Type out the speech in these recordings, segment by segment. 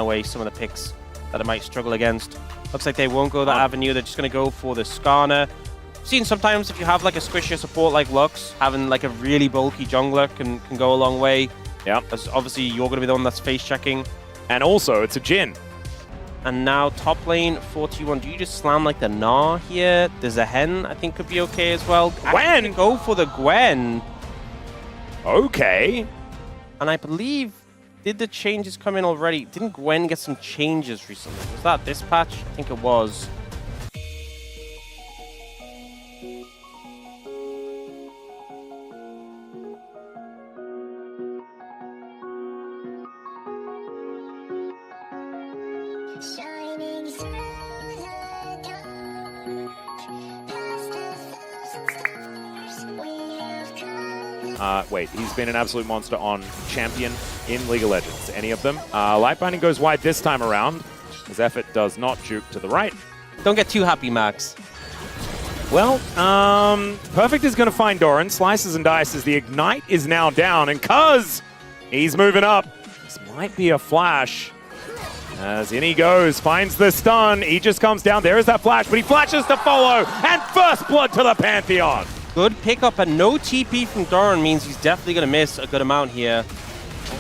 away some of the picks that I might struggle against. Looks like they won't go that avenue. They're just going to go for the Skarner. Seen sometimes if you have like a squishier support like Lux, having like a really bulky jungler can go a long way. Yeah. Because obviously you're going to be the one that's face checking. And also, it's a Jhin. And now top lane 41. Do you just slam like the Gnar here? There's a Hen, I think could be okay as well. Gwen! Go for the Gwen. Okay. And I believe, did the changes come in already? Didn't Gwen get some changes recently? Was that this patch? I think it was. Shining through the dark, past 1,000 stars, we have come. Wait, he's been an absolute monster on Champion in League of Legends. Any of them? Lightbinding goes wide this time around. His effort does not juke to the right. Don't get too happy, Max. Well, Perfect is going to find Doran. Slices and dices. The Ignite is now down. And Cuz, he's moving up. This might be a flash. As in he goes, finds the stun. He just comes down. There is that flash, but he flashes to follow. And first blood to the Pantheon. Good pickup, and no TP from Doran means he's definitely going to miss a good amount here.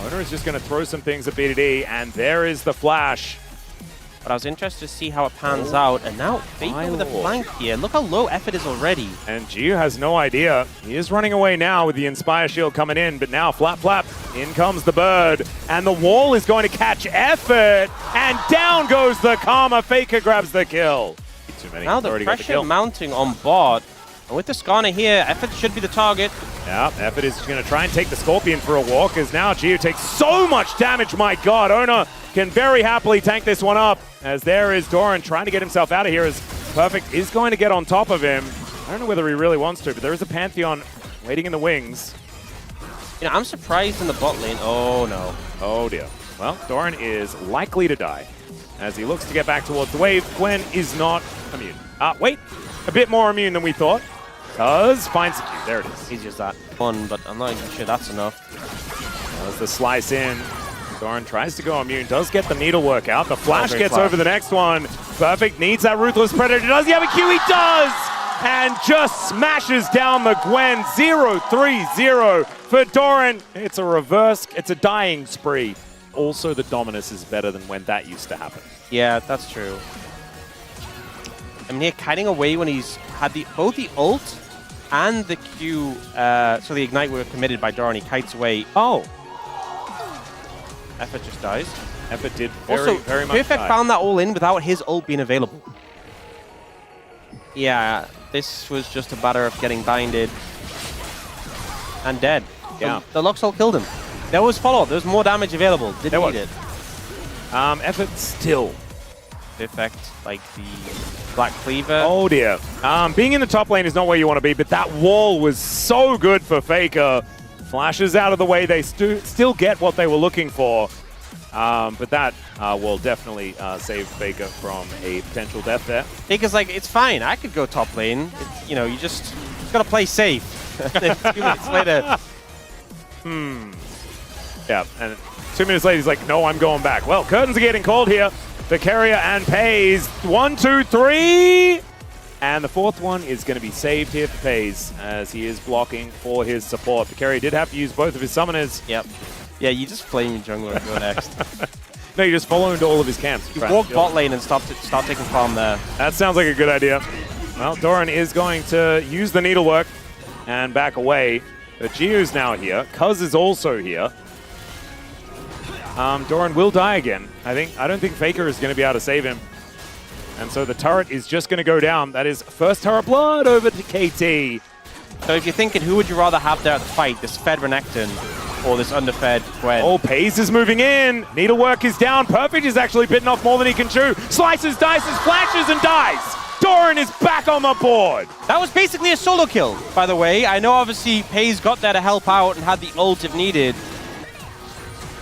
Owner is just going to throw some things at BDD, and there is the flash. But I was interested to see how it pans out. And now Faker with a flank here. Look how low effort is already. And Gio has no idea. He is running away now with the Inspire Shield coming in, but now flap, flap. In comes the bird. And the wall is going to catch effort. And down goes the Karma. Faker grabs the kill. Too many. Now the pressure mounting on bot. And with the Skarner here, effort should be the target. Yeah, effort is going to try and take the Scorpion for a walk, as now Gio takes so much damage. My God, Owner can very happily tank this one up, as there is Doran trying to get himself out of here, as Perfect is going to get on top of him. I don't know whether he really wants to, but there is a Pantheon waiting in the wings. You know, I'm surprised in the bot lane. Oh, no. Oh, dear. Well, Doran is likely to die as he looks to get back towards the wave. Gwen is not immune. Wait, a bit more immune than we thought. Cuz finds the Q. There it is. He's just that one, but I'm not even sure that's enough. As the slice in, Doran tries to go immune, does get the needlework out. The flash gets over the next one. Perfect needs that Ruthless Predator. Does he have a Q? He does! And just smashes down the Gwen. 0-3-0 for Doran. It's a reverse. It's a dying spree. Also, the Dominus is better than when that used to happen. Yeah, that's true. I mean, here kiting away when he's had both the ult and the Q, so the Ignite were committed by Doran. He kites away. Oh. Effort just dies. Effort did very much Perfect die. found that all in without his ult being available. Yeah, this was just a matter of getting binded and dead. Yeah. The Lux ult killed him. There was follow-up. There was more damage available. Didn't need it. Effort still. Perfect, like the Black Cleaver. Oh dear. Being in the top lane is not where you want to be, but that wall was so good for Faker. Flashes out of the way. They still get what they were looking for. But that will definitely save Faker from a potential death there. Faker's like, it's fine. I could go top lane. You know, you just got to play safe. 2 minutes later. Yeah, and 2 minutes later, he's like, no, I'm going back. Well, curtains are getting called here. Vicaria and Peyz. 1, 2, 3. And the fourth one is going to be saved here for Peyz, as he is blocking for his support. Vicaria did have to use both of his summoners. Yep. Yeah, you just flame your jungler and go next. No, you just follow into all of his camps. You walk bot lane and start taking farm there. That sounds like a good idea. Well, Doran is going to use the needlework and back away. But Gio's now here. Cuz is also here. Doran will die again. I don't think Faker is going to be able to save him. And so the turret is just going to go down. That is first turret blood over to KT. So if you're thinking, who would you rather have there at the fight? This fed Renekton or this underfed Gwen? Oh, Peyz is moving in. Needlework is down. Perfect is actually bitten off more than he can chew. Slices, dices, flashes, and dies. Doran is back on the board. That was basically a solo kill, by the way. I know obviously Peyz got there to help out and had the ult if needed.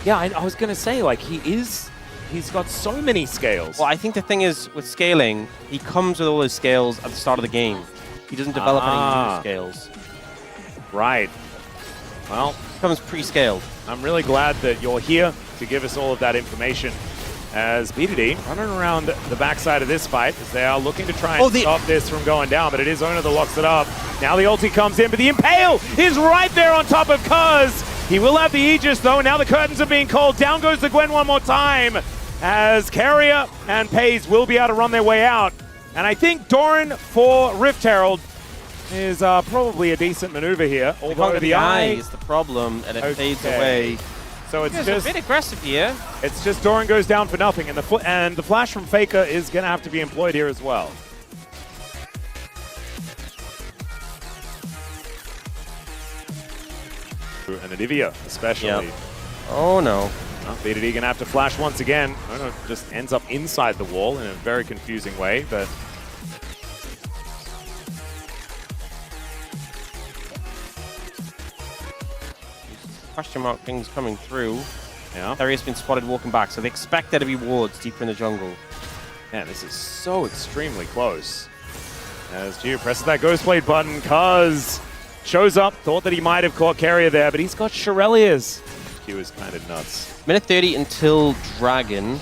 Yeah, I was going to say, like, he's got so many scales. Well, I think the thing is, with scaling, he comes with all his scales at the start of the game. He doesn't develop any new scales. Right. Well, It comes pre-scaled. I'm really glad that you're here to give us all of that information. as BDD running around the backside of this fight as they are looking to try and stop this from going down, but it is Ona that locks it up. Now the ulti comes in, but the Impale is right there on top of Cuz. He will have the Aegis though, and now the curtains are being called. Down goes the Gwen one more time as Carrier and Peyz will be able to run their way out. And I think Doran for Rift Herald is probably a decent maneuver here. Although the eye is the problem, and it fades away. So it's just a bit aggressive here. It's just Doran goes down for nothing, and the flash from Faker is going to have to be employed here as well. And Anivia especially. Yep. Oh no. BDD going to have to flash once again. Ona just ends up inside the wall in a very confusing way, but question mark things coming through. Yeah. Theria's been spotted walking back, so they expect there to be wards deeper in the jungle. Man, this is so extremely close. As Gio presses that Ghost Blade button, Cuz shows up, thought that he might have caught Carrier there, but he's got Shirelia's. Q is kind of nuts. Minute 30 until Dragon,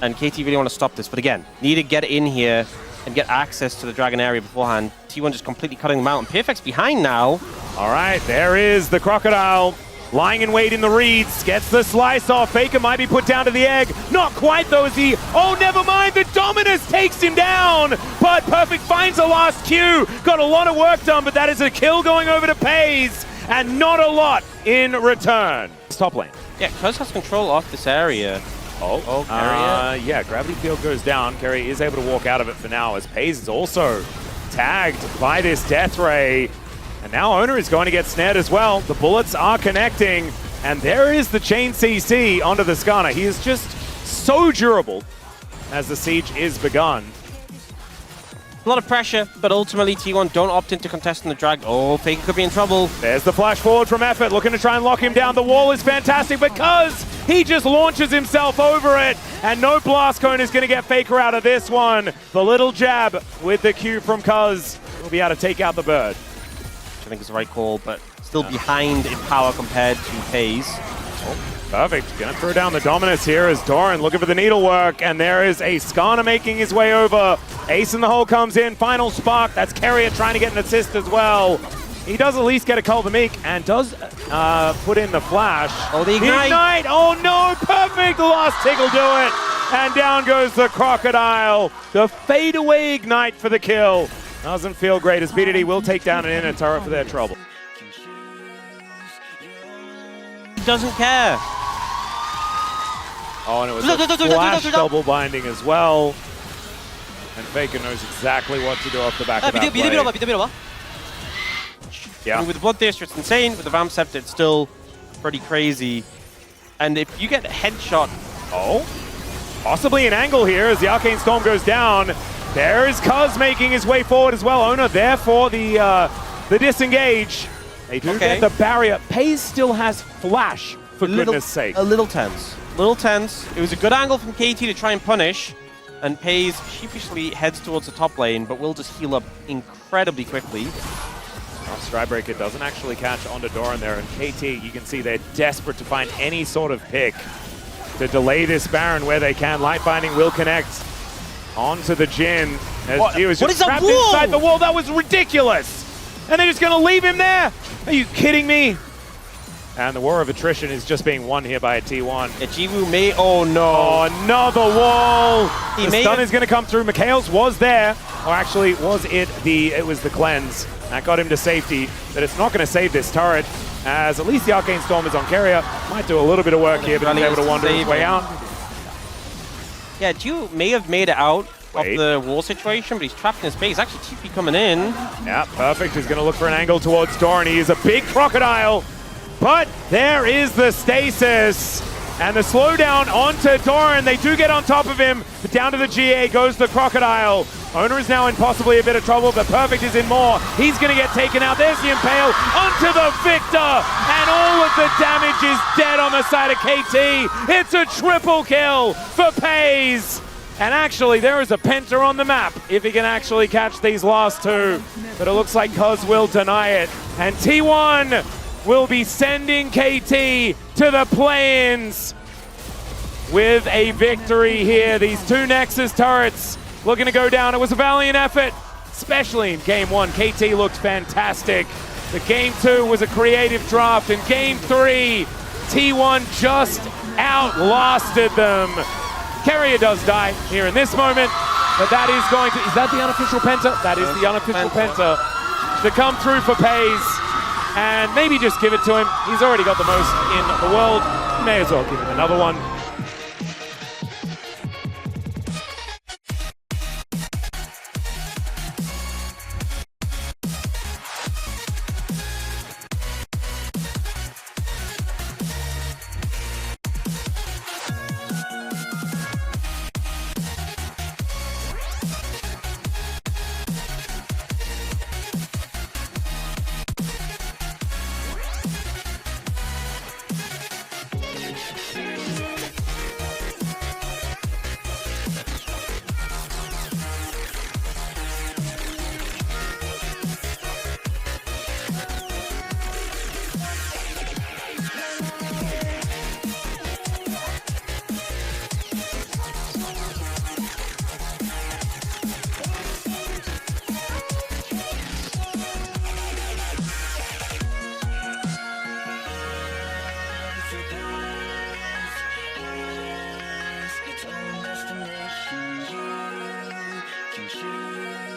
and KT really want to stop this, but again, need to get in here and get access to the Dragon area beforehand. T1 just completely cutting them out, and Perfect's behind now. All right, there is the Crocodile. Lying in wait in the reeds, gets the slice off. Faker might be put down to the egg. Not quite though, is he? Oh, never mind, the Dominus takes him down. But Perfect finds the last Q. Got a lot of work done, but that is a kill going over to Peyz, and not a lot in return. Top lane. Yeah, Cuz has control off this area. Carrier. Yeah, Gravity Field goes down. Carrier is able to walk out of it for now, as Peyz is also tagged by this Death Ray. And now Ona is going to get snared as well. The bullets are connecting, and there is the chain CC onto the Skarner. He is just so durable as the siege is begun. A lot of pressure, but ultimately T1 don't opt into contesting the drag. Oh, Faker could be in trouble. There's the flash forward from Effort, looking to try and lock him down. The wall is fantastic because he just launches himself over it, and no blast cone is going to get Faker out of this one. The little jab with the Q from Cuz will be able to take out the bird. I think it's the right call, but still behind in power compared to Peyz. Perfect. Gonna throw down the Dominus here as Doran looking for the needlework, and there is a Skarner making his way over. Ace in the hole comes in, final spark. That's Carrier trying to get an assist as well. He does at least get a Cull the Meek and does put in the flash. Oh, the ignite! Oh no, Perfect! The last tick will do it. And down goes the Crocodile. The fadeaway ignite for the kill. Doesn't feel great as BDD will take down an inner turret for their trouble. Doesn't care. Oh, and it was a flash double binding as well. And Faker knows exactly what to do off the back of that play. Yeah. I mean, with the Bloodthirster, it's insane. With the Vamp Scepter, it's still pretty crazy. And if you get a headshot... Oh, possibly an angle here as the Arcane Storm goes down. There is Cuz making his way forward as well. Ona there for the disengage. They do get the barrier. Peyz still has flash, for goodness sake. A little tense. Little tense. It was a good angle from KT to try and punish. And Peyz sheepishly heads towards the top lane, but will just heal up incredibly quickly. Strybreaker doesn't actually catch onto Doran there. And KT, you can see they're desperate to find any sort of pick to delay this Baron where they can. Light Binding will connect onto the Jhin. As he was just trapped inside the wall. That was ridiculous. And they're just going to leave him there? Are you kidding me? And the war of attrition is just being won here by a T1. Ejiwu may... Oh, no. Oh, another wall. The stun is going to come through. Mikhail's was there. Or actually, it was the cleanse. That got him to safety. But it's not going to save this turret, as at least the Arcane Storm is on Carrier. Might do a little bit of work here, but he's able to wander his way out. Yeah, Ejiwu may have made it out of the wall situation, but he's trapped in his base. Actually, TP coming in. Yeah, Perfect. He's going to look for an angle towards Doran. He is a big Crocodile. But there is the stasis. And the slowdown onto Doran. They do get on top of him. But down to the GA goes the Crocodile. Ona is now in possibly a bit of trouble, but Perfect is in more. He's going to get taken out. There's the Impale onto the Victor. And all of the damage is dead on the side of KT. It's a triple kill for Peyz. And actually, there is a Penta on the map if he can actually catch these last two. But it looks like Cuz will deny it. And T1 will be sending KT to the play-ins. with a victory here. These two Nexus turrets looking to go down. It was a valiant effort, especially in Game 1. KT looked fantastic. The Game 2 was a creative draft. In Game 3, T1 just outlasted them. Keria does die here in this moment, but that is going to... Is that the unofficial Penta? That is the unofficial Penta to come through for Peyz. And maybe just give it to him. He's already got the most in the world. May as well give him another one. It's our destination. You can choose.